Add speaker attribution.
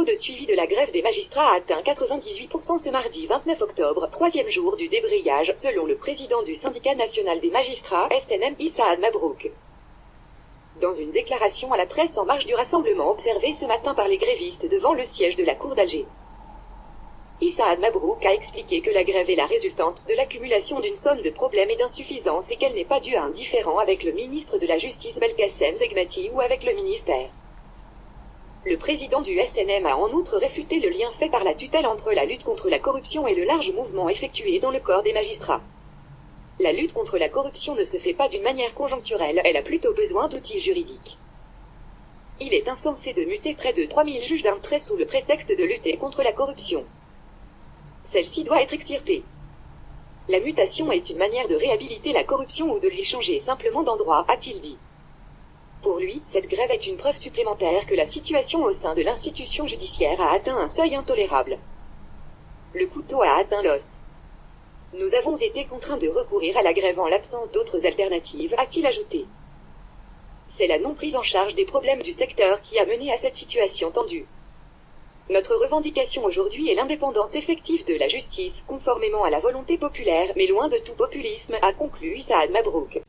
Speaker 1: taux de suivi de la grève des magistrats a atteint 98% ce mardi 29 octobre, troisième jour du débrayage, selon le président du syndicat national des magistrats, SNM, Issa Mabrouk. Dans une déclaration à la presse en marge du rassemblement observé ce matin par les grévistes devant le siège de la cour d'Alger, Issa Mabrouk a expliqué que la grève est la résultante de l'accumulation d'une somme de problèmes et d'insuffisances et qu'elle n'est pas due à un différend avec le ministre de la Justice Belkacem Zegmati ou avec le ministère. Le président du SNM a en outre réfuté le lien fait par la tutelle entre la lutte contre la corruption et le large mouvement effectué dans le corps des magistrats. La lutte contre la corruption ne se fait pas d'une manière conjoncturelle, elle a plutôt besoin d'outils juridiques. Il est insensé de muter près de 3000 juges d'un trait sous le prétexte de lutter contre la corruption. Celle-ci doit être extirpée. La mutation est une manière de réhabiliter la corruption ou de lui changer simplement d'endroit, a-t-il dit. Pour lui, cette grève est une preuve supplémentaire que la situation au sein de l'institution judiciaire a atteint un seuil intolérable. Le couteau a atteint l'os. Nous avons été contraints de recourir à la grève en l'absence d'autres alternatives, a-t-il ajouté. C'est la non-prise en charge des problèmes du secteur qui a mené à cette situation tendue. Notre revendication aujourd'hui est l'indépendance effective de la justice, conformément à la volonté populaire, mais loin de tout populisme, a conclu Issa Mabrouk.